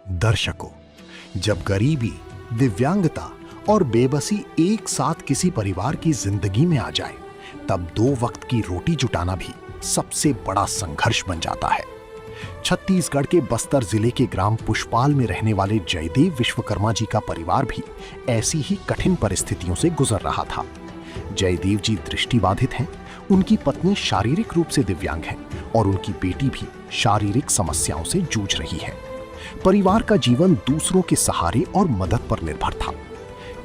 दर्शकों, जब गरीबी, दिव्यांगता और बेबसी एक साथ किसी परिवार की जिंदगी में आ जाए, तब 2 वक्त की रोटी जुटाना भी सबसे बड़ा संघर्ष बन जाता है। छत्तीसगढ़ के बस्तर जिले के ग्राम पुष्पाल में रहने वाले जयदेव विश्वकर्मा जी का परिवार भी ऐसी ही कठिन परिस्थितियों से गुजर रहा था। जयदेव जी दृष्टिबाधित हैं, उनकी पत्नी शारीरिक रूप से दिव्यांग है और उनकी बेटी भी शारीरिक समस्याओं से जूझ रही है। परिवार का जीवन दूसरों के सहारे और मदद पर निर्भर था,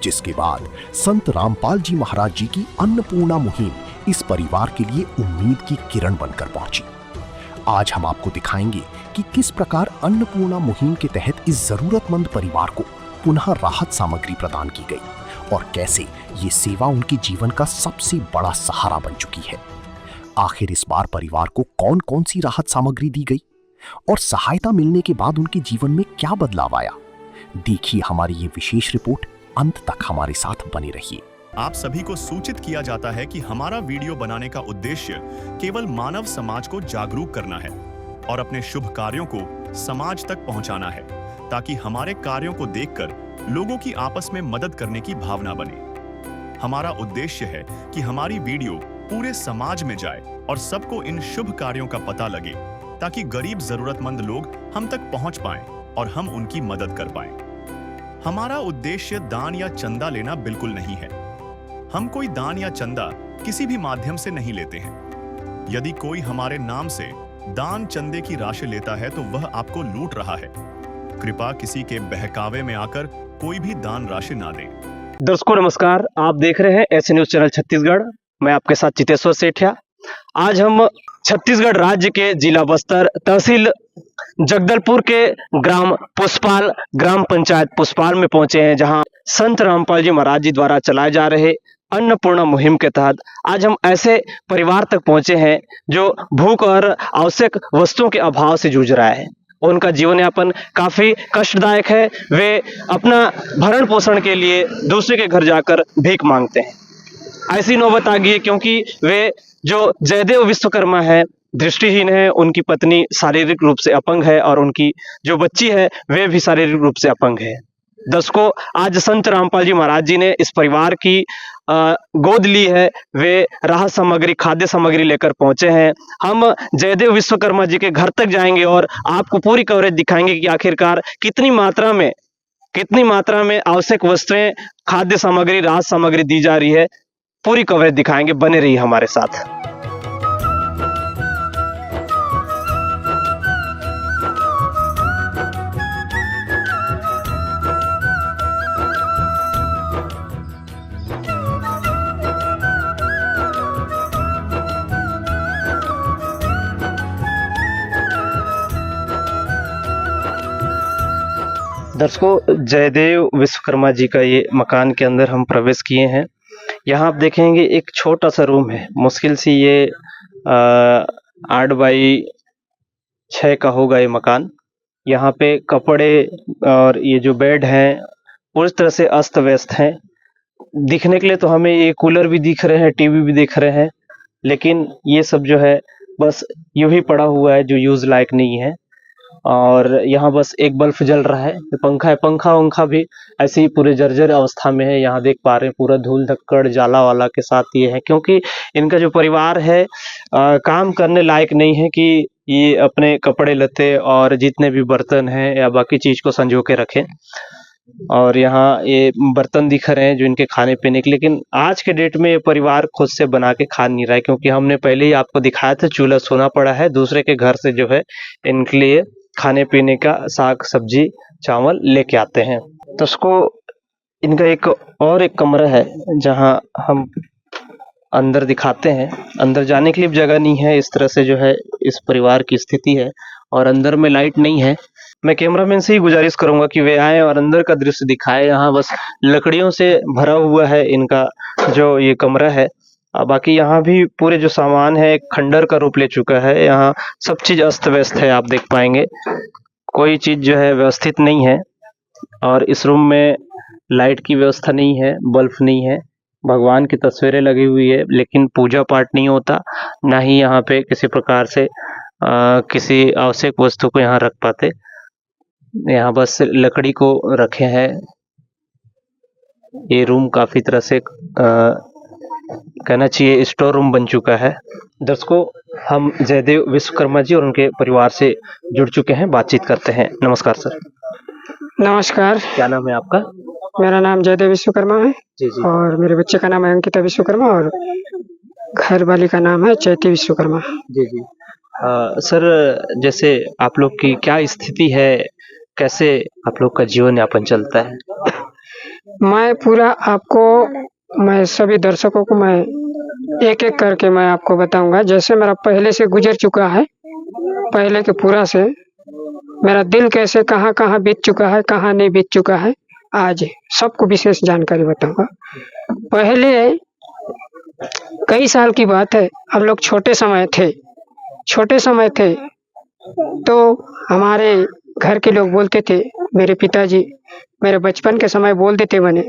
जिसके बाद संत रामपाल जी महाराज जी की अन्नपूर्णा मुहिम इस परिवार के लिए उम्मीद की किरण बनकर पहुंची। आज हम आपको दिखाएंगे कि किस प्रकार अन्नपूर्णा मुहिम के तहत इस जरूरतमंद परिवार को पुनः राहत सामग्री प्रदान की गई और कैसे ये सेवा उनके जीवन का सबसे बड़ा सहारा बन चुकी है। आखिर इस बार परिवार को कौन कौन सी राहत सामग्री दी गई और सहायता मिलने के बाद उनके जीवन में क्या बदलाव आया, देखिए हमारी ये विशेष रिपोर्ट। अंत तक हमारे साथ बने रहिए। आप सभी को सूचित किया जाता है कि हमारा वीडियो बनाने का उद्देश्य केवल मानव समाज को जागरूक करना है और अपने शुभ कार्यों को समाज तक पहुंचाना है, ताकि हमारे कार्यों को देखकर लोगों की आपस में मदद करने की भावना बने। हमारा उद्देश्य है कि हमारी वीडियो पूरे समाज में जाए और सबको इन शुभ कार्यों का पता लगे, ताकि गरीब जरूरतमंद लोग हम तक पहुंच पाएं और हम उनकी मदद कर पाएं। हमारा उद्देश्य दान या चंदा लेना बिल्कुल नहीं है। हम कोई दान या चंदा किसी भी माध्यम से नहीं लेते हैं। यदि कोई हमारे नाम से दान चंदे की राशि लेता है तो वह आपको लूट रहा है। कृपया किसी के बहकावे में आकर कोई भी दान राशि ना दें। दर्शकों नमस्कार, आप देख रहे हैं ऐसे न्यूज चैनल छत्तीसगढ़। मैं आपके साथ चितेश्वर सेठिया। आज हम छत्तीसगढ़ राज्य के जिला बस्तर, तहसील जगदलपुर के ग्राम पुष्पाल, ग्राम पंचायत पुष्पाल में पहुंचे हैं, जहां संत रामपाल जी महाराज जी द्वारा चलाए जा रहे अन्नपूर्णा मुहिम के तहत आज हम ऐसे परिवार तक पहुंचे हैं जो भूख और आवश्यक वस्तुओं के अभाव से जूझ रहा है। उनका जीवन यापन काफी कष्टदायक है। वे अपना भरण पोषण के लिए दूसरे के घर जाकर भीख मांगते हैं। ऐसी नौबत आ गई है क्योंकि वे जो जयदेव विश्वकर्मा है, दृष्टिहीन है, उनकी पत्नी शारीरिक रूप से अपंग है और उनकी जो बच्ची है वे भी शारीरिक रूप से अपंग है। दर्शकों, आज संत रामपाल जी महाराज जी ने इस परिवार की गोद ली है। वे राहत सामग्री, खाद्य सामग्री लेकर पहुंचे हैं। हम जयदेव विश्वकर्मा जी के घर तक जाएंगे और आपको पूरी कवरेज दिखाएंगे कि आखिरकार कितनी मात्रा में आवश्यक वस्तुएं, खाद्य सामग्री, राहत सामग्री दी जा रही है। पूरी कवरेज दिखाएंगे, बने रहिए हमारे साथ। दर्शकों, जयदेव विश्वकर्मा जी का ये मकान के अंदर हम प्रवेश किए हैं। यहाँ आप देखेंगे एक छोटा सा रूम है, मुश्किल से ये 8 बाई 6 का होगा ये मकान। यहाँ पे कपड़े और ये जो बेड हैं पूरी तरह से अस्त व्यस्त हैं। दिखने के लिए तो हमें ये कूलर भी दिख रहे हैं, टीवी भी दिख रहे हैं, लेकिन ये सब जो है बस यूं ही पड़ा हुआ है जो यूज लायक नहीं है। और यहाँ बस एक बल्ब जल रहा है, पंखा है, पंखा भी ऐसे ही पूरे जर्जर अवस्था में है। यहाँ देख पा रहे हैं पूरा धूल धक्कड़ जाला वाला के साथ ये है, क्योंकि इनका जो परिवार है काम करने लायक नहीं है कि ये अपने कपड़े लत्ते और जितने भी बर्तन हैं या बाकी चीज को संजो के रखें। और यहाँ ये बर्तन दिख रहे हैं जो इनके खाने पीने के, लेकिन आज के डेट में ये परिवार खुद से बना के खा नहीं रहा है, क्योंकि हमने पहले ही आपको दिखाया था चूल्हा सोना पड़ा है। दूसरे के घर से जो है इनके लिए खाने पीने का साग सब्जी चावल लेके आते हैं। तो उसको इनका एक कमरा है जहां हम अंदर दिखाते हैं। अंदर जाने के लिए जगह नहीं है, इस तरह से जो है इस परिवार की स्थिति है। और अंदर में लाइट नहीं है। मैं कैमरामैन से ही गुजारिश करूंगा कि वे आए और अंदर का दृश्य दिखाए। यहाँ बस लकड़ियों से भरा हुआ है इनका जो ये कमरा है। बाकी यहाँ भी पूरे जो सामान है खंडर का रूप ले चुका है। यहाँ सब चीज अस्त व्यस्त है, आप देख पाएंगे कोई चीज जो है व्यवस्थित नहीं है। और इस रूम में लाइट की व्यवस्था नहीं है, बल्ब नहीं है, भगवान की तस्वीरें लगी हुई है, लेकिन पूजा पाठ नहीं होता, ना ही यहाँ पे किसी प्रकार से किसी आवश्यक वस्तु को यहाँ रख पाते। यहाँ बस लकड़ी को रखे हैं। ये रूम काफी तरह से कहना चाहिए स्टोर रूम बन चुका है। दर्शकों, हम जयदेव विश्वकर्मा जी और उनके परिवार से जुड़ चुके हैं, बातचीत करते हैं। नमस्कार सर। नमस्कार, क्या नाम है आपका? मेरा नाम जयदेव विश्वकर्मा है जी जी। और मेरे बच्चे का नाम है अंकिता विश्वकर्मा और घर वाली का नाम है चैती विश्वकर्मा। जी जी। सर, जैसे आप लोग की क्या स्थिति है, कैसे आप लोग का जीवन यापन चलता है? मैं सभी दर्शकों को मैं एक एक करके मैं आपको बताऊंगा। जैसे मेरा पहले से गुजर चुका है, पहले के पूरा से मेरा दिल कैसे कहाँ कहाँ बीत चुका है, कहाँ नहीं बीत चुका है, आज सबको विशेष जानकारी बताऊंगा। पहले कई साल की बात है, हम लोग छोटे समय थे तो हमारे घर के लोग बोलते थे, मेरे पिताजी मेरे बचपन के समय बोल देते बने,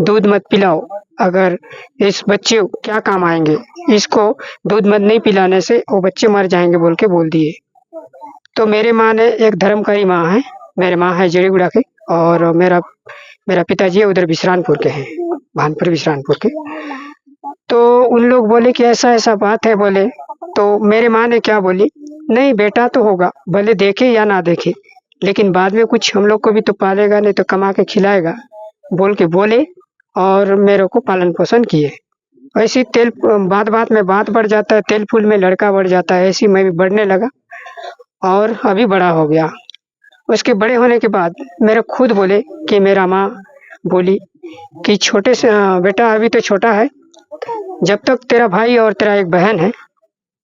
दूध मत पिलाओ, अगर इस बच्चे को क्या काम आएंगे, इसको दूध मत नहीं पिलाने से वो बच्चे मर जाएंगे बोल के बोल दिए। तो मेरे माँ ने एक धर्मकारी माँ है, मेरे माँ है जड़ीगुड़ा की और मेरा पिताजी है उधर विश्रानपुर के हैं, भानपुर विश्रानपुर के। तो उन लोग बोले कि ऐसा ऐसा बात है बोले, तो मेरे माँ ने क्या बोली, नहीं बेटा तो होगा, भले देखे या ना देखे, लेकिन बाद में कुछ हम लोग को भी तो पालेगा, नहीं तो कमा के खिलाएगा बोल के बोले और मेरे को पालन पोषण किए। ऐसी बात में बात बढ़ जाता है, तेल फूल में लड़का बढ़ जाता है, ऐसी मैं भी बढ़ने लगा और अभी बड़ा हो गया। उसके बड़े होने के बाद मेरे खुद बोले कि मेरा माँ बोली कि छोटे से बेटा अभी तो छोटा है, जब तक तेरा भाई और तेरा एक बहन है,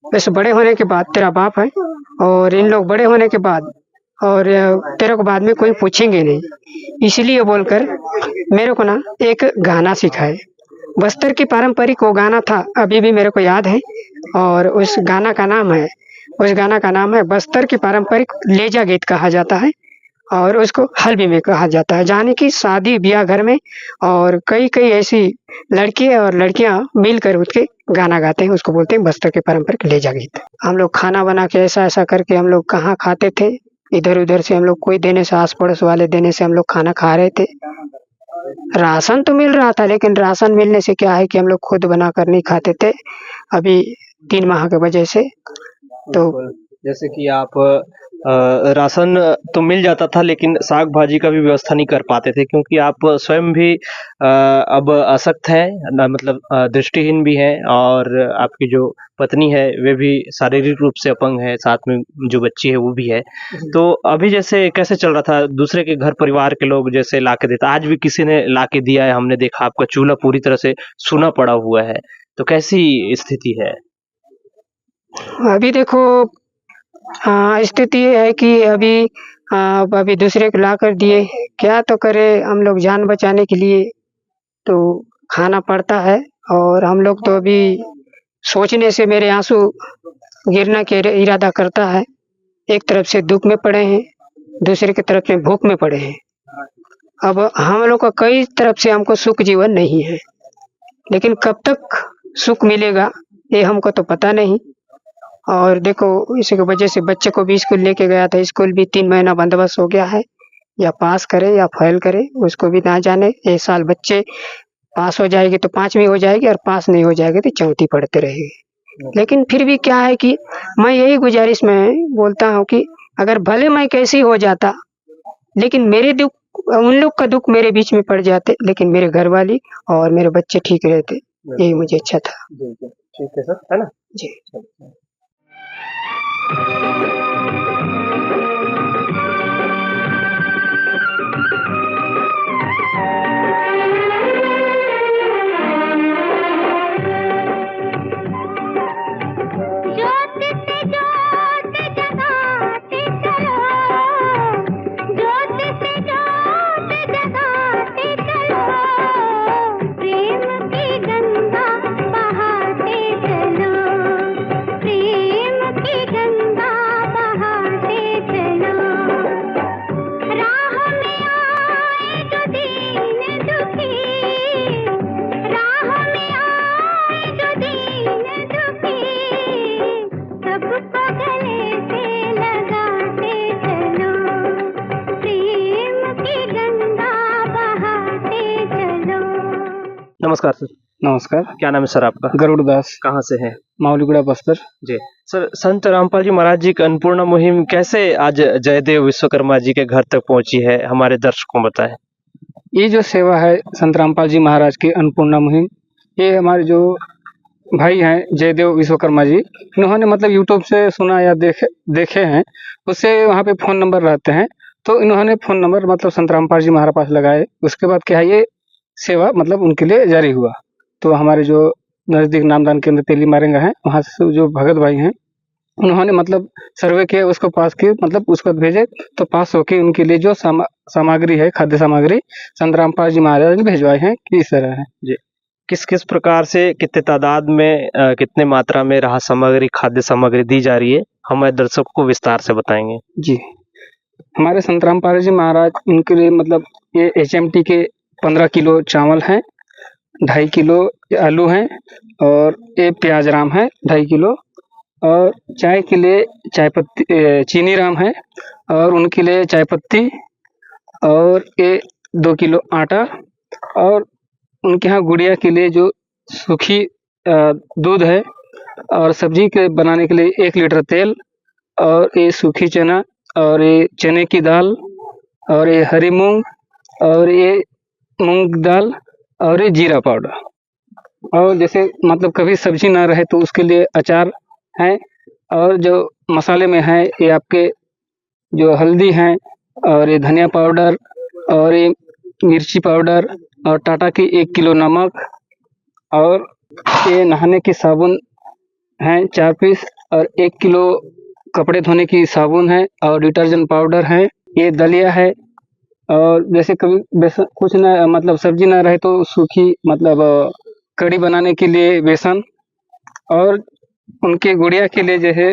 वैसे बड़े होने के बाद तेरा बाप है और इन लोग बड़े होने के बाद और तेरे को बाद में कोई पूछेंगे नहीं, इसलिए बोलकर मेरे को ना एक गाना सिखाए। बस्तर की पारंपरिक वो गाना था, अभी भी मेरे को याद है और उस गाना का नाम है बस्तर की पारंपरिक लेजा गीत कहा जाता है और उसको हल्बी में कहा जाता है। जाने की शादी ब्याह घर में और कई ऐसी लड़के और लड़कियां मिलकर उसके गाना गाते हैं, उसको बोलते हैं बस्तर के पारंपरिक लेजा गीत। हम लोग खाना बना के ऐसा करके हम लोग कहाँ खाते थे, इधर उधर से हम लोग कोई देने से, आस पड़ोस वाले देने से हम लोग खाना खा रहे थे। राशन तो मिल रहा था, लेकिन राशन मिलने से क्या है कि हम लोग खुद बना कर नहीं खाते थे अभी 3 माह के वजह से। तो जैसे कि आप राशन तो मिल जाता था, लेकिन साग भाजी का भी व्यवस्था नहीं कर पाते थे, क्योंकि आप स्वयं भी अब अशक्त हैं, मतलब दृष्टिहीन भी हैं और आपकी जो पत्नी है वे भी शारीरिक रूप से अपंग है, साथ में जो बच्ची है वो भी है। तो अभी जैसे कैसे चल रहा था, दूसरे के घर परिवार के लोग जैसे लाके देता, आज भी किसी ने लाके दिया है, हमने देखा आपका चूल्हा पूरी तरह से सूना पड़ा हुआ है, तो कैसी स्थिति है? अभी देखो स्थिति ये है कि अभी दूसरे को ला कर दिए, क्या तो करे, हम लोग जान बचाने के लिए तो खाना पड़ता है। और हम लोग तो अभी सोचने से मेरे आंसू गिरना के इरादा करता है। एक तरफ से दुख में पड़े हैं, दूसरे की तरफ से भूख में पड़े हैं। अब हम लोग का कई तरफ से हमको सुख जीवन नहीं है, लेकिन कब तक सुख मिलेगा ये हमको तो पता नहीं। और देखो इसी की वजह से बच्चे को भी स्कूल लेके गया था, स्कूल भी 3 महीना बंदोबस्त हो गया है, या पास करे या फेल करे उसको भी ना जाने। एक साल बच्चे पास हो जाएगी तो 5वीं हो जाएगी और पास नहीं हो जाएगी तो 4थी पढ़ते रहेगी। लेकिन फिर भी क्या है कि मैं यही गुजारिश में बोलता हूँ कि अगर भले मैं कैसी हो जाता, लेकिन मेरे दुख, उन लोग का दुख मेरे बीच में पड़ जाते, लेकिन मेरे घर वाली और मेरे बच्चे ठीक रहते, यही मुझे अच्छा था। ठीक है सर, है ना जी। गंगा नमस्कार सर। नमस्कार। क्या नाम है सर आपका? गरुड़दास, कहाँ से हैं? मावलीगुड़ा, बस्तर। जी सर, संत रामपाल जी महाराज जी की अन्नपूर्णा मुहिम कैसे आज जयदेव विश्वकर्मा जी के घर तक पहुंची है, हमारे दर्शकों को बताएं। ये जो सेवा है संत रामपाल जी महाराज की अन्नपूर्णा मुहिम, ये हमारे जो भाई हैं जयदेव विश्वकर्मा जी, इन्होंने मतलब यूट्यूब से सुना या देखे हैं, उससे वहाँ पे फ़ोन नंबर रहते हैं, तो इन्होंने फ़ोन नंबर मतलब संत रामपाल जी महाराज पास लगाए। उसके बाद क्या है, ये सेवा मतलब उनके लिए जारी हुआ। तो हमारे जो नज़दीक नामदान केंद्र तेली मारेंगा है, वहाँ से जो भगत भाई हैं, उन्होंने मतलब सर्वे किया, उसको पास किए, मतलब उसको भेजे, तो पास होके उनके लिए जो सामग्री है, खाद्य सामग्री संत रामपाल जी महाराज ने भिजवाए हैं कि इस तरह है। जी, किस किस प्रकार से, कितने तादाद में, कितने मात्रा में राहत सामग्री, खाद्य सामग्री दी जा रही है, हमारे दर्शकों को विस्तार से बताएंगे। जी, हमारे संत रामपाल जी महाराज, उनके लिए मतलब ये HMT के 15 किलो चावल हैं, 2.5 किलो आलू हैं, और ये प्याज राम है 2.5 किलो, और चाय के लिए चाय पत्ती चीनी राम है, और उनके लिए चाय पत्ती, और ये 2 किलो आटा, और उनके यहाँ गुड़िया के लिए जो सूखी दूध है, और सब्जी के बनाने के लिए 1 लीटर तेल, और ये सूखी चना, और ये चने की दाल, और ये हरी मूंग, और ये मूंग दाल, और ये जीरा पाउडर। और जैसे मतलब कभी सब्जी ना रहे तो उसके लिए अचार है, और जो मसाले में है ये आपके जो हल्दी है, और ये धनिया पाउडर, और ये मिर्ची पाउडर, और टाटा की 1 किलो नमक, और ये नहाने की साबुन है 4 पीस, और 1 किलो कपड़े धोने की साबुन है, और डिटर्जेंट पाउडर है, ये दलिया है, और जैसे कभी बेसन कुछ ना मतलब सब्जी ना रहे तो सूखी मतलब कढ़ी बनाने के लिए बेसन, और उनके गुड़िया के लिए जो है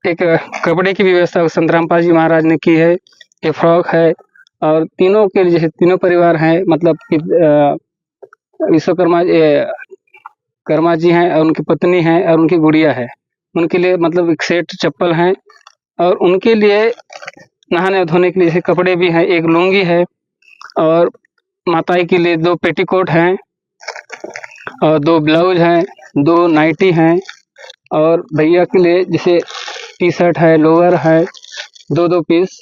एक कपड़े की भी व्यवस्था संत रामपाल जी महाराज ने की है, ये फ्रॉक है, और तीनों के लिए जैसे तीनों परिवार हैं, मतलब कि विश्वकर्मा कर्मा जी हैं, और उनकी पत्नी हैं, और उनकी गुड़िया है, उनके लिए मतलब एक सेट चप्पल हैं, और उनके लिए नहाने धोने के लिए जैसे कपड़े भी हैं, एक लुंगी है, और माताई के लिए 2 पेटीकोट हैं, और 2 ब्लाउज हैं, 2 नाइटी हैं, और भैया के लिए जैसे टी-शर्ट है, लोअर है 2-2 पीस,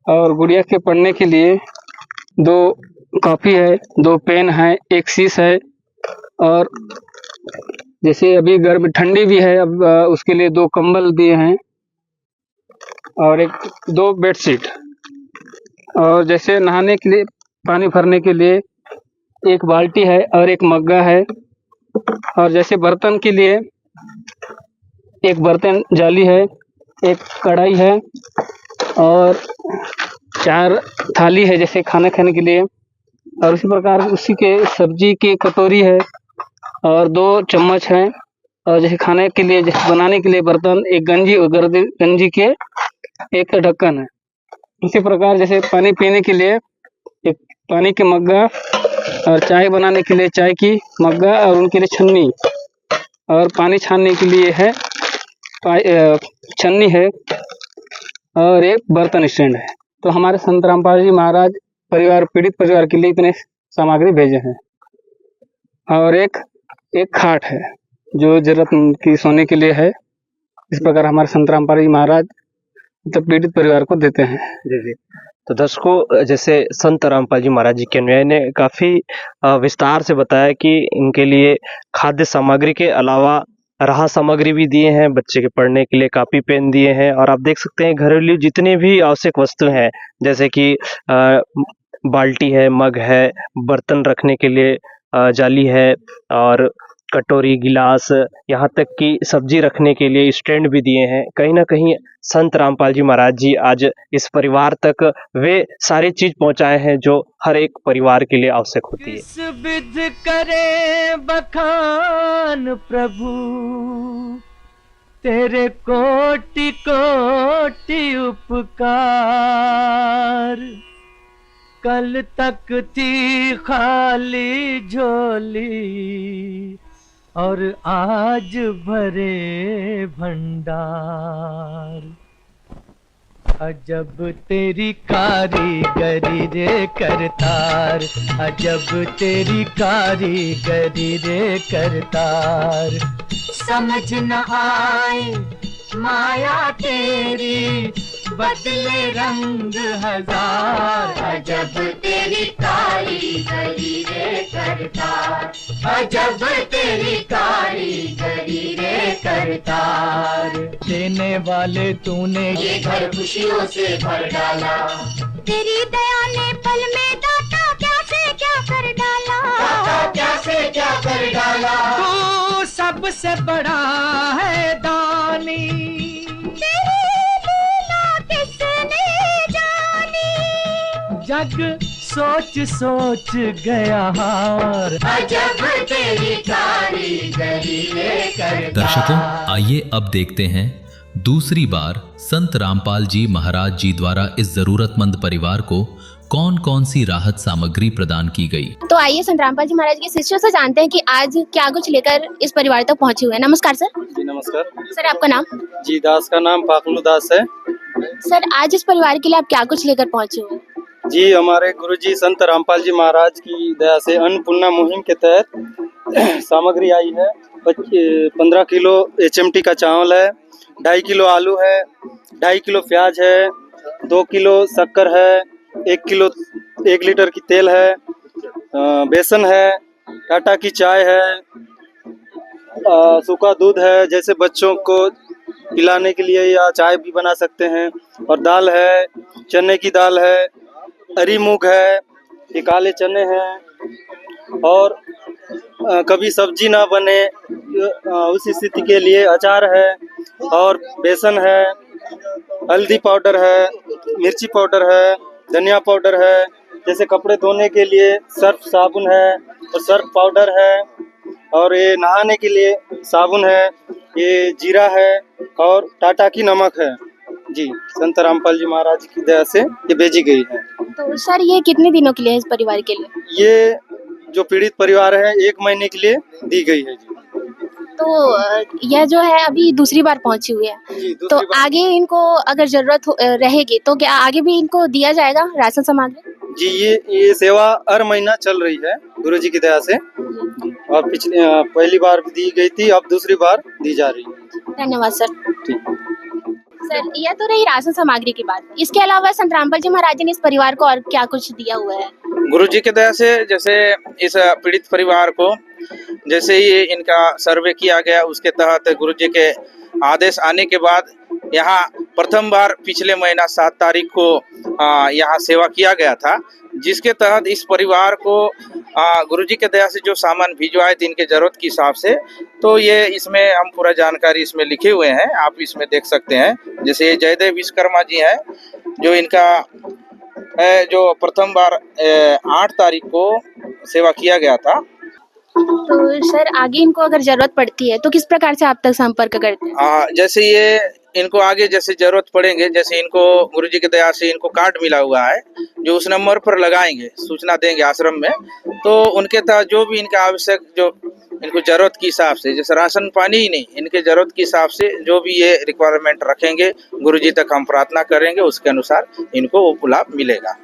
और गुड़िया के पढ़ने के लिए 2 कॉपी है, 2 पेन है, 1 शीश है, और जैसे अभी गर्मी ठंडी भी है, अब उसके लिए 2 कंबल दिए हैं, और 2 बेडशीट, और जैसे नहाने के लिए पानी भरने के लिए 1 बाल्टी है, और 1 मग्गा है, और जैसे बर्तन के लिए 1 बर्तन जाली है, 1 कढ़ाई है, और 4 थाली है जैसे खाना खाने के लिए, और उसी प्रकार उसी के सब्जी की कटोरी है, और 2 चम्मच हैं, और जैसे खाने के लिए जैसे बनाने के लिए बर्तन, 1 गंजी, और गंजी के 1 ढक्कन है। इसी प्रकार जैसे पानी पीने के लिए 1 पानी के मग्गा, और चाय बनाने के लिए चाय की मग्गा, और उनके लिए छन्नी, और पानी छानने के लिए है छन्नी है, और 1 बर्तन स्टैंड है। तो हमारे संत रामपाल जी महाराज पीड़ित परिवार के लिए इतने सामग्री भेजे हैं, और एक खाट है जो जरूरत की सोने के लिए है। इस प्रकार हमारे संत रामपाल जी महाराज मतलब पीड़ित परिवार को देते हैं। जी जी। तो दर्शकों, जैसे संत रामपाल जी महाराज जी के अनुयायी ने काफ़ी विस्तार से बताया कि इनके लिए खाद्य सामग्री के अलावा राहत सामग्री भी दिए हैं, बच्चे के पढ़ने के लिए कापी पेन दिए हैं, और आप देख सकते हैं घरेलू जितने भी आवश्यक वस्तु हैं, जैसे कि बाल्टी है, मग है, बर्तन रखने के लिए जाली है, और कटोरी, गिलास, यहाँ तक कि सब्जी रखने के लिए स्टैंड भी दिए हैं। कहीं ना कहीं संत रामपाल जी महाराज जी आज इस परिवार तक वे सारी चीज पहुंचाए हैं जो हर एक परिवार के लिए आवश्यक होती है। किस विध करे बखान प्रभु, तेरे कोटि कोटि उपकार। कल तक थी खाली झोली, और आज भरे भंडार। अजब तेरी कारीगरी रे करतार, अजब तेरी कारीगरी रे करतार। समझ न आए माया तेरी, बदले रंग हजार। अजब तेरी कारीगरी रे करतार, अजब तेरी कारीगरी रे करतार। देने वाले तूने ये घर खुशियों से भर डाला, तेरी दया ने पल में दाता क्या से क्या कर डाला, दाता क्या से क्या कर डाला। तू सबसे बड़ा है दानी, तेरी लीला किसने जानी। जग सोच सोच गया हार, अजब तेरी कारीगरी रे करतार। दर्शकों, आइए अब देखते हैं दूसरी बार संत रामपाल जी महाराज जी द्वारा इस जरूरतमंद परिवार को कौन कौन सी राहत सामग्री प्रदान की गई। तो आइए संत रामपाल जी महाराज के शिष्यों से जानते हैं कि आज क्या कुछ लेकर इस परिवार तक पहुंचे हुए हैं। नमस्कार सर। जी नमस्कार। सर आपका नाम? जी दास का नाम पाखलू दास है। सर आज इस परिवार के लिए आप क्या कुछ लेकर पहुंचे हुए हैं? जी हमारे गुरुजी संत रामपाल जी महाराज की दया से अन्नपूर्णा मुहिम के तहत सामग्री आई है। 15 किलो HMT का चावल है, 2.5 किलो आलू है, 2.5 किलो प्याज है, 2 किलो शक्कर है, 1 लीटर की तेल है, बेसन है, टाटा की चाय है, सूखा दूध है, जैसे बच्चों को पिलाने के लिए या चाय भी बना सकते हैं, और दाल है, चने की दाल है, हरी मूंग है, ये काले चने हैं, और कभी सब्जी ना बने उस स्थिति के लिए अचार है, और बेसन है, हल्दी पाउडर है, मिर्ची पाउडर है, धनिया पाउडर है, जैसे कपड़े धोने के लिए सर्फ साबुन है और सर्फ पाउडर है, और ये नहाने के लिए साबुन है, ये जीरा है, और टाटा की नमक है। जी संत रामपाल जी महाराज की दया से ये भेजी गई है। तो सर ये कितने दिनों के लिए है इस परिवार के लिए? ये जो पीड़ित परिवार है 1 महीने के लिए दी गई है। जी तो यह जो है अभी दूसरी बार पहुंची हुई है, जी तो आगे इनको अगर जरूरत रहेगी तो क्या आगे भी इनको दिया जाएगा राशन सामग्री? जी ये सेवा हर महीना चल रही है गुरुजी की दया से, और पहली बार भी दी गई थी, अब दूसरी बार दी जा रही है। धन्यवाद सर। ठीक। सर यह तो रही राशन सामग्री की बात, इसके अलावा संत रामपाल जी महाराज ने इस परिवार को और क्या कुछ दिया हुआ है? गुरुजी की दया से जैसे इस पीड़ित परिवार को जैसे ही इनका सर्वे किया गया, उसके तहत गुरुजी के आदेश आने के बाद यहाँ प्रथम बार पिछले महीना 7 तारीख को यहाँ सेवा किया गया था, जिसके तहत इस परिवार को गुरुजी के दया से जो सामान भिजवाए थे इनके जरूरत के हिसाब से, तो ये इसमें हम पूरा जानकारी इसमें लिखे हुए हैं, आप इसमें देख सकते हैं। जैसे ये जयदेव विश्वकर्मा जी हैं, जो इनका जो प्रथम बार 8 तारीख को सेवा किया गया था। तो सर आगे इनको अगर जरूरत पड़ती है तो किस प्रकार से आप तक संपर्क करते हैं? जैसे ये इनको आगे जैसे जरूरत पड़ेंगे, जैसे इनको गुरुजी की दया से इनको कार्ड मिला हुआ है, जो उस नंबर पर लगाएंगे, सूचना देंगे आश्रम में, तो उनके तहत जो भी इनका आवश्यक जो इनको जरूरत के हिसाब से, जैसे राशन पानी ही नहीं, इनके जरूरत के हिसाब से जो भी ये रिक्वायरमेंट रखेंगे गुरुजी तक हम प्रार्थना करेंगे, उसके अनुसार इनको वो लाभ मिलेगा।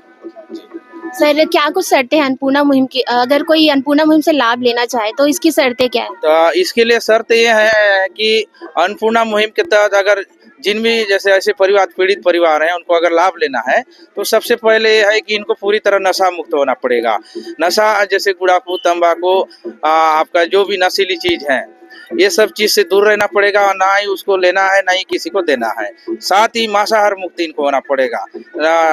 सर क्या कुछ शर्तें हैं अन्नपूर्णा मुहिम की? अगर कोई अन्नपूर्णा मुहिम से लाभ लेना चाहे तो इसकी शर्तें क्या है? तो इसके लिए शर्त ये है कि अन्नपूर्णा मुहिम के तहत अगर जिन भी जैसे ऐसे परिवार पीड़ित परिवार हैं उनको अगर लाभ लेना है, तो सबसे पहले ये है कि इनको पूरी तरह नशा मुक्त होना पड़ेगा। नशा जैसे गुड़ाखू, तंबाकू, आपका जो भी नशीली चीज है, ये सब चीज से दूर रहना पड़ेगा, और ना ही उसको लेना है ना ही किसी को देना है। साथ ही मांसाहार मुक्त इनको होना पड़ेगा,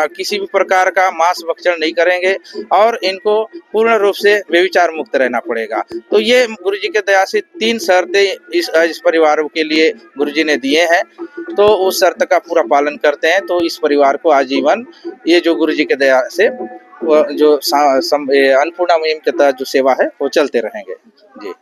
किसी भी प्रकार का मांस भक्षण नहीं करेंगे, और इनको पूर्ण रूप से व्यभिचार मुक्त रहना पड़ेगा। तो ये गुरुजी के दया से 3 शर्तें इस परिवार के लिए गुरुजी ने दिए हैं, तो उस शर्त का पूरा पालन करते हैं तो इस परिवार को आजीवन ये जो गुरुजी के दया से जो अन्नपूर्णा मुहिम के तहत जो सेवा है वो चलते रहेंगे। जी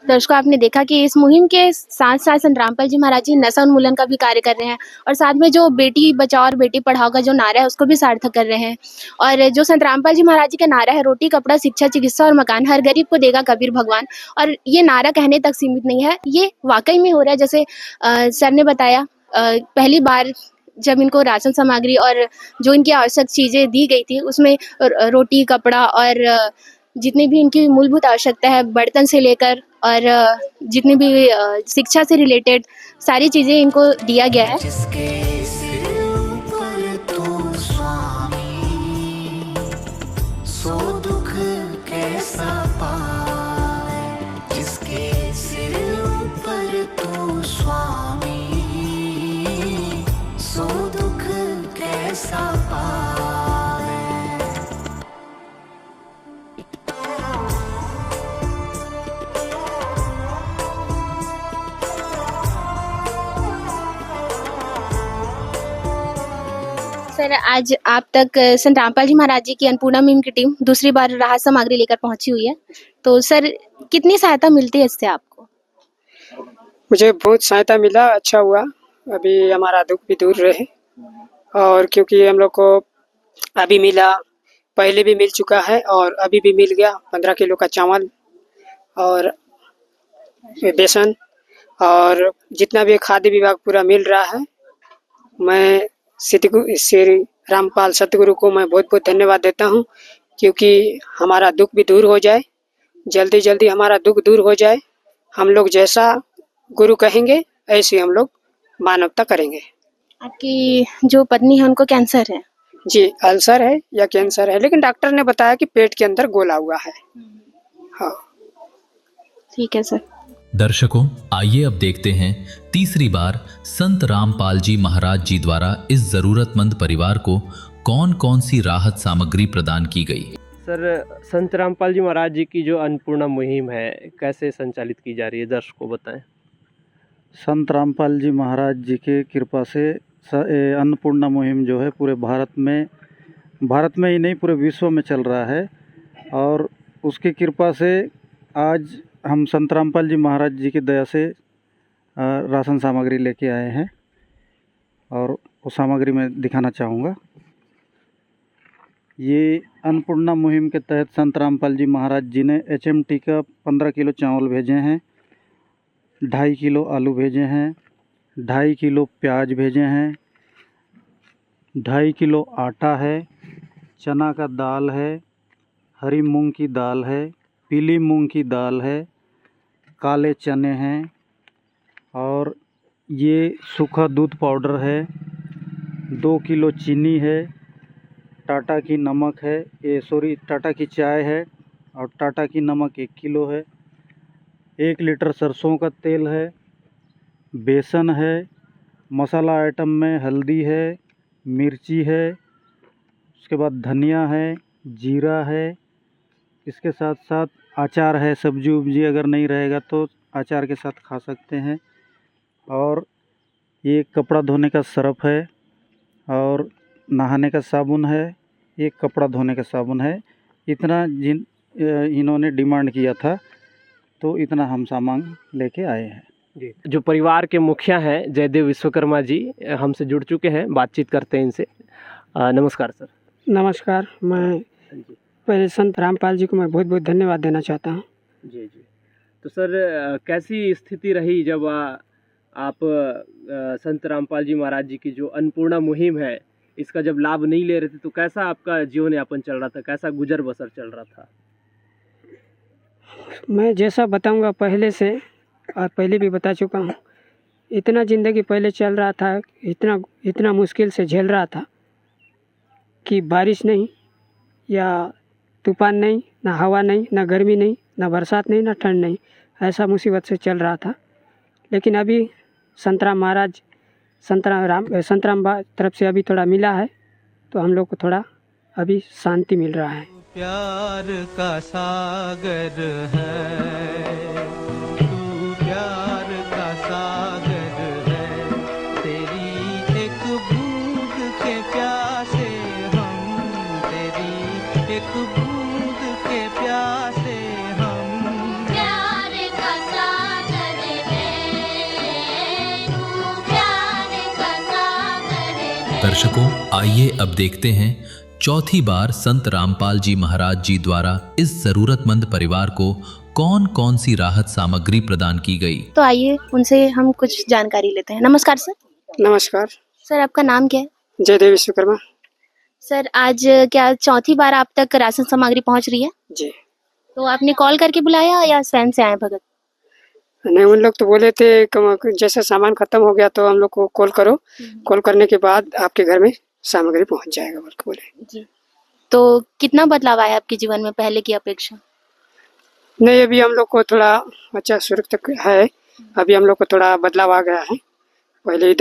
दर्शकों आपने देखा कि इस मुहिम के साथ साथ संत रामपाल जी महाराज जी नशा उन्मूलन का भी कार्य कर रहे हैं, और साथ में जो बेटी बचाओ और बेटी पढ़ाओ का जो नारा है उसको भी सार्थक कर रहे हैं। और जो संत रामपाल जी महाराज जी का नारा है, रोटी कपड़ा शिक्षा चिकित्सा और मकान हर गरीब को देगा कबीर भगवान, और ये नारा कहने तक सीमित नहीं है, ये वाकई में हो रहा है। जैसे सर ने बताया पहली बार जब इनको राशन सामग्री और जो इनकी आवश्यक चीज़ें दी गई थी उसमें रोटी, कपड़ा और जितनी भी इनकी मूलभूत आवश्यकता है, बर्तन से लेकर और जितनी भी शिक्षा से रिलेटेड सारी चीज़ें इनको दिया गया है। जिसके सिर ऊपर तू स्वामी, सो दुख कैसा पाए। जिसके सिर ऊपर तू स्वामी, सो दुख कैसा पाए। सर, आज आप तक संत रामपाल जी महाराज जी की अन्नपूर्णा मुहिम की टीम दूसरी बार राहत सामग्री लेकर पहुंची हुई है। तो सर, कितनी सहायता मिलती है इससे आपको? मुझे बहुत सहायता मिला, अच्छा हुआ। अभी हमारा दुख भी दूर रहे, और क्योंकि हम लोग को अभी मिला, पहले भी मिल चुका है और अभी भी मिल गया 15 किलो का चावल और बेसन, और जितना भी खाद्य विभाग पूरा मिल रहा है। मैं श्री रामपाल सतगुरु को मैं बहुत बहुत धन्यवाद देता हूँ, क्योंकि हमारा दुख भी दूर हो जाए, जल्दी जल्दी हमारा दुख दूर हो जाए। हम लोग जैसा गुरु कहेंगे ऐसे हम लोग मानवता करेंगे। आपकी जो पत्नी है उनको कैंसर है? जी, अल्सर है या कैंसर है, लेकिन डॉक्टर ने बताया कि पेट के अंदर गोला हुआ है। हाँ, ठीक है सर। दर्शकों, आइए अब देखते हैं तीसरी बार संत रामपाल जी महाराज जी द्वारा इस जरूरतमंद परिवार को कौन कौन सी राहत सामग्री प्रदान की गई। सर, संत रामपाल जी महाराज जी की जो अन्नपूर्णा मुहिम है कैसे संचालित की जा रही है, दर्शकों को बताएं। संत रामपाल जी महाराज जी के कृपा से अन्नपूर्णा मुहिम जो है पूरे भारत में ही नहीं पूरे विश्व में चल रहा है, और उसकी कृपा से आज हम संत रामपाल जी महाराज जी की दया से राशन सामग्री लेके आए हैं, और वो सामग्री मैं दिखाना चाहूँगा। ये अन्नपूर्णा मुहिम के तहत संत रामपाल जी महाराज जी ने HMT का 15 किलो चावल भेजे हैं, 2.5 किलो आलू भेजे हैं, 2.5 किलो प्याज भेजे हैं, 2.5 किलो आटा है, चना का दाल है, हरी मूंग की दाल है, पीली मूंग की दाल है, काले चने हैं, और ये सूखा दूध पाउडर है, 2 किलो चीनी है, टाटा की नमक है, टाटा की चाय है, और टाटा की नमक 1 किलो है, 1 लीटर सरसों का तेल है, बेसन है, मसाला आइटम में हल्दी है, मिर्ची है, उसके बाद धनिया है, जीरा है, इसके साथ साथ अचार है, सब्जी उब्जी अगर नहीं रहेगा तो अचार के साथ खा सकते हैं, और ये कपड़ा धोने का सरफ है, और नहाने का साबुन है, एक कपड़ा धोने का साबुन है। इतना इन्होंने डिमांड किया था, तो इतना हम सामान लेके आए हैं। जी, जो परिवार के मुखिया हैं जयदेव विश्वकर्मा जी हमसे जुड़ चुके हैं, बातचीत करते हैं इनसे। नमस्कार सर। नमस्कार। मैं पहले संत रामपाल जी को मैं बहुत बहुत धन्यवाद देना चाहता हूँ। जी जी। तो सर, कैसी स्थिति रही जब आप संत रामपाल जी महाराज जी की जो अन्नपूर्णा मुहिम है इसका जब लाभ नहीं ले रहे थे, तो कैसा आपका जीवन यापन चल रहा था, कैसा गुजर बसर चल रहा था? मैं जैसा बताऊंगा पहले से, और पहले भी बता चुका हूँ, इतना ज़िंदगी पहले चल रहा था, इतना मुश्किल से झेल रहा था कि बारिश नहीं या तूफान नहीं, ना हवा नहीं, ना गर्मी नहीं, ना बरसात नहीं, ना ठंड नहीं, ऐसा मुसीबत से चल रहा था। लेकिन अभी संत राम तरफ से अभी थोड़ा मिला है, तो हम लोग को थोड़ा अभी शांति मिल रहा है। प्यार का सागर है, तू प्यार का सागर है, तेरी एक बूंद के प्यासे हम, तेरी एक बूंद के प्यासे हम। प्यार का सागर है, तू प्यार का सागर है। दर्शकों, आइए अब देखते हैं चौथी बार संत रामपाल जी महाराज जी द्वारा इस जरूरतमंद परिवार को कौन कौन सी राहत सामग्री प्रदान की गई। तो आइए उनसे हम कुछ जानकारी लेते हैं। नमस्कार सर। नमस्कार। सर आपका नाम क्या है? जयदेव विश्वकर्मा। सर आज क्या चौथी बार आप तक राशन सामग्री पहुंच रही है? जी। तो आपने कॉल करके बुलाया या स्वयं से आए भगत? नहीं, उन लोग तो बोले थे जैसे सामान खत्म हो गया तो हम लोग को कॉल करो, कॉल करने के बाद आपके घर में सामग्री पहुंच जाएगा बोल के बोले। जी। तो कितना बदलाव आया आपके जीवन में पहले की अपेक्षा? नहीं, अभी हम लोग को थोड़ा अच्छा सुरक्षित है। अभी हम लोग को थोड़ा बदलाव आ गया है। पहले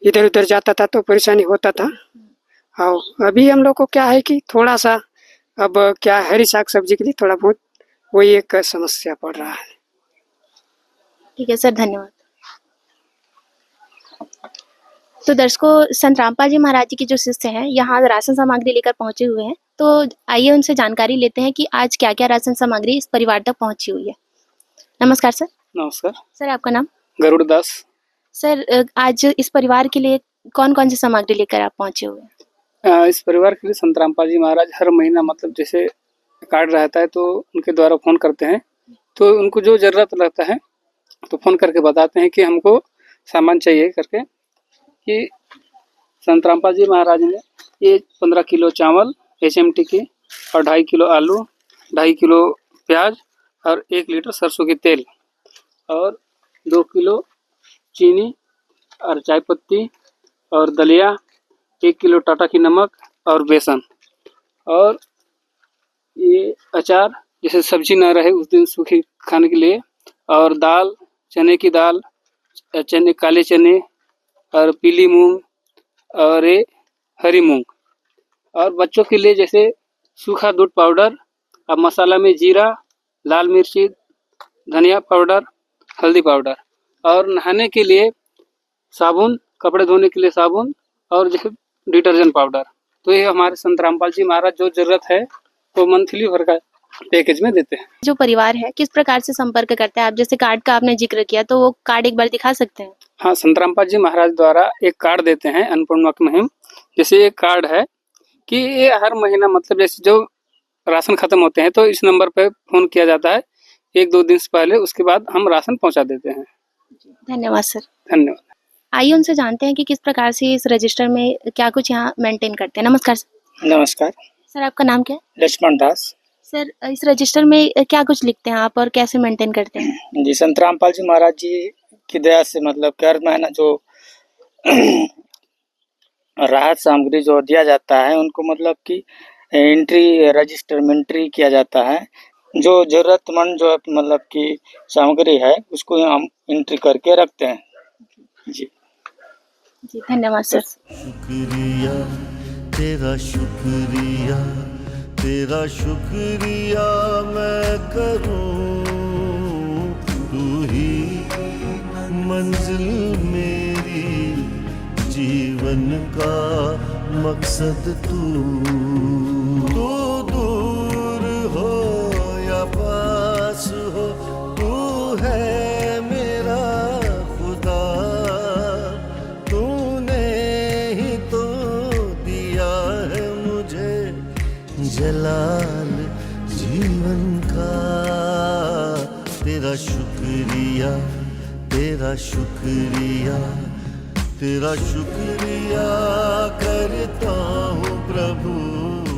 इधर उधर जाता था तो परेशानी होता था, और अभी हम लोग को क्या है कि थोड़ा सा अब क्या हरी साग सब्जी के लिए थोड़ा बहुत वही एक समस्या पड़ रहा है। ठीक है सर, धन्यवाद। तो दर्शकों, संत रामपाल जी महाराज जी के जो शिष्य हैं यहाँ राशन सामग्री लेकर पहुंचे हुए हैं, तो आइए उनसे जानकारी लेते हैं कि आज क्या क्या राशन सामग्री इस परिवार तक पहुंची हुई है। नमस्कार सर। नमस्कार सर आपका नाम? गरुड़ दास। सर आज इस परिवार के लिए कौन कौन सी सामग्री लेकर आप पहुंचे हुए हैं? इस परिवार के लिए संत रामपाल जी महाराज हर महीना मतलब जैसे कार्ड रहता है तो उनके द्वारा फ़ोन करते हैं, तो उनको जो ज़रूरत लगता है तो फ़ोन करके बताते हैं कि हमको सामान चाहिए करके, कि संत रामपाल जी महाराज ने ये 15 किलो चावल HMT की और 2.5 किलो आलू, 2.5 किलो प्याज और 1 लीटर सरसों की तेल और 2 किलो चीनी और चाय पत्ती और दलिया, 1 किलो टाटा की नमक और बेसन, और ये अचार जैसे सब्जी ना रहे उस दिन सूखी खाने के लिए, और दाल, चने की दाल, चने काले चने और पीली मूंग और ये हरी मूंग, और बच्चों के लिए जैसे सूखा दूध पाउडर, अब मसाला में जीरा, लाल मिर्ची, धनिया पाउडर, हल्दी पाउडर, और नहाने के लिए साबुन, कपड़े धोने के लिए साबुन और जैसे डिटर्जेंट पाउडर। तो ये हमारे संत रामपाल जी महाराज जो जरूरत है वो मंथली भर का पैकेज में देते हैं। जो परिवार है किस प्रकार से संपर्क करते हैं? आप जैसे कार्ड का आपने जिक्र किया, तो वो कार्ड एक बार दिखा सकते हैं? हाँ, संत रामपाल जी महाराज द्वारा एक कार्ड देते हैं अन्नपूर्णा मुहिम। जैसे एक कार्ड है कि ये हर महीना मतलब जैसे जो राशन खत्म होते हैं तो इस नंबर पे फोन किया जाता है 1-2 दिन से पहले, उसके बाद हम राशन पहुंचा देते हैं। धन्यवाद सर। धन्यवाद। आइए उनसे जानते हैं कि किस प्रकार से इस रजिस्टर में क्या कुछ यहाँ मेंटेन करते हैं। नमस्कार सर। नमस्कार। सर आपका नाम क्या है? लक्ष्मण दास। सर इस रजिस्टर में क्या कुछ लिखते हैं आप और कैसे मेंटेन करते हैं? जी, संत रामपाल जी महाराज जी की दया से मतलब कि हर महीना जो राहत सामग्री जो दिया जाता है उनको मतलब कि एंट्री रजिस्टर में एंट्री किया जाता है। जो जरूरतमंद जो मतलब कि सामग्री है उसको हम एंट्री करके रखते हैं। जी जी, धन्यवाद सर। शुक्रिया तेरा, शुक्रिया तेरा, शुक्रिया मैं करूं, तू ही मंजिल मेरी, जीवन का मकसद तू दूर हो या पास हो, तू है मेरा खुदा, तूने ही तो दिया है मुझे जलाल जीवन का। तेरा शुक्रिया तेरा, शुक्रिया तेरा, शुक्रिया करता हूँ प्रभु।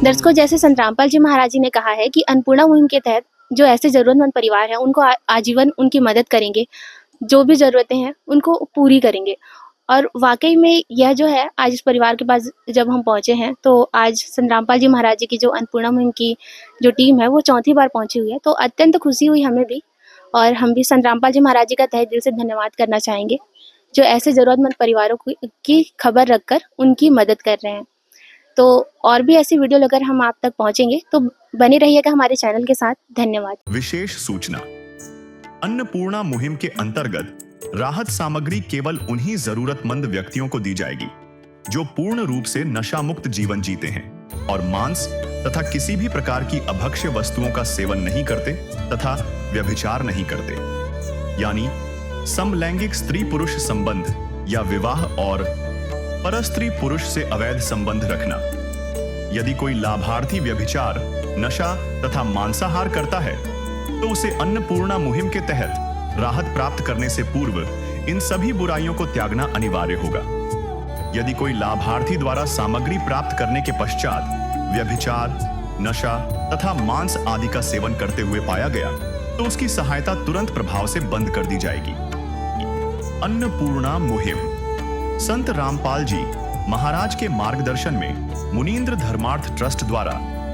दर्शकों, जैसे संत रामपाल जी महाराज जी ने कहा है कि अन्नपूर्णा मुहिम के तहत जो ऐसे जरूरतमंद परिवार हैं उनको आजीवन उनकी मदद करेंगे, जो भी ज़रूरतें हैं उनको पूरी करेंगे। और वाकई में यह जो है आज इस परिवार के पास जब हम पहुँचे हैं तो आज संत रामपाल जी महाराज जी की जो अन्नपूर्णा मुहिम की जो टीम है वो चौथी बार पहुँची हुई है, तो अत्यंत खुशी हुई हमें भी, और हम भी संत रामपाल जी महाराज जी का तहे दिल से धन्यवाद करना चाहेंगे जो ऐसे ज़रूरतमंद परिवारों की खबर रखकर उनकी मदद कर रहे हैं। तो और भी ऐसी वीडियो लेकर हम आप तक पहुँचेंगे, तो बने रहिएगा हमारे चैनल के साथ। धन्यवाद। विशेष सूचना, अन्नपूर्णा मुहिम के अंतर्गत राहत सामग्री केवल उन्हीं जरूरतमंद व्यक्तियों को दी जाएगी जो पूर्ण रूप से नशा मुक्त जीवन जीते हैं और मांस तथा किसी भी प्रकार की अभक्ष्य वस्तुओं का सेवन नहीं करते तथा व्यभिचार नहीं करते, यानी समलैंगिक स्त्री पुरुष संबंध या विवाह और परस्त्री पुरुष से अवैध संबंध रखना। यदि कोई लाभार्थी व्यभिचार, नशा तथा मांसाहार करता है तो उसे अन्नपूर्णा मुहिम के तहत राहत प्राप्त करने से पूर्व इन सभी बुराइयों को त्यागना अनिवार्य होगा। यदि कोई लाभार्थी द्वारा सामग्री प्राप्त करने के पश्चात व्यभिचार, नशा तथा मांस आदि का सेवन करते हुए पाया गया तो उसकी सहायता तुरंत प्रभाव से बंद कर दी जाएगी। अन्नपूर्णा मुहिम। संत रामपाल जी महाराज के मार्गदर्शन में मुनींद्र धर्मार्थ ट्रस्ट द्वारा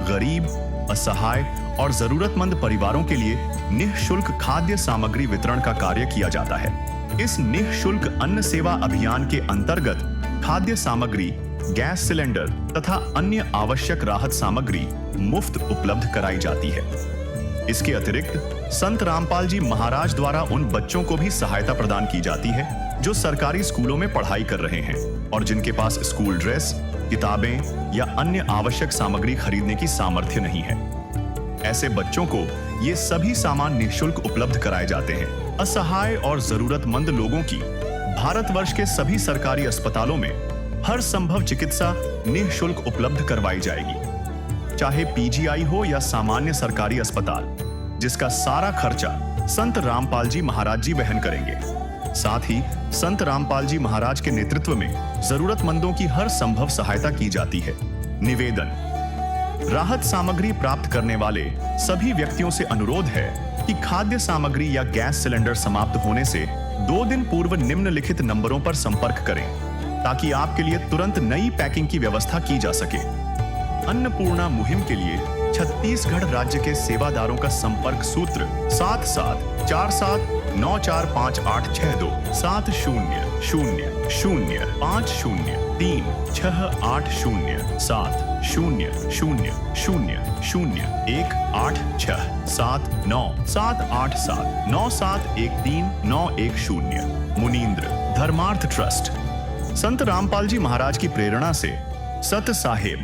गरीब, असहाय और जरूरतमंद परिवारों के लिए निःशुल्क खाद्य सामग्री वितरण का कार्य किया जाता है। इस निःशुल्क अन्न सेवा अभियान के अंतर्गत खाद्य सामग्री, गैस सिलेंडर तथा अन्य आवश्यक राहत सामग्री मुफ्त उपलब्ध कराई जाती है। इसके अतिरिक्त संत रामपाल जी महाराज द्वारा उन बच्चों को भी सहायता प्रदान की जाती है जो सरकारी स्कूलों में पढ़ाई कर रहे हैं और जिनके पास स्कूल ड्रेस, किताबें या अन्य आवश्यक सामग्री खरीदने की सामर्थ्य नहीं है। ऐसे बच्चों को ये सभी सामान निःशुल्क उपलब्ध कराए जाते हैं। असहाय और जरूरतमंद लोगों की भारतवर्ष के सभी सरकारी अस्पतालों में हर संभव चिकित्सा निःशुल्क उपलब्ध करवाई जाएगी, चाहे पीजीआई हो या सामान्य सरकारी अस्पताल, जिसका सारा खर्चा संत रामपाल जी महाराज जी वहन करेंगे। साथ ही संत रामपाल जी महाराज के नेतृत्व में जरूरतमंदों की हर संभव सहायता की जाती है। निवेदन। राहत सामग्री प्राप्त करने वाले सभी व्यक्तियों से अनुरोध है कि खाद्य सामग्री या गैस सिलेंडर समाप्त होने से 2 दिन पूर्व निम्नलिखित नंबरों पर संपर्क करें ताकि आपके लिए तुरंत नई पैकिंग की व्यवस्था की जा सके। अन्नपूर्णा मुहिम के लिए छत्तीसगढ़ राज्य के सेवादारों का संपर्क सूत्र 7747945862 70008000800187978787 मुनींद्र धर्मार्थ ट्रस्ट। संत रामपाल जी महाराज की प्रेरणा से सत साहेब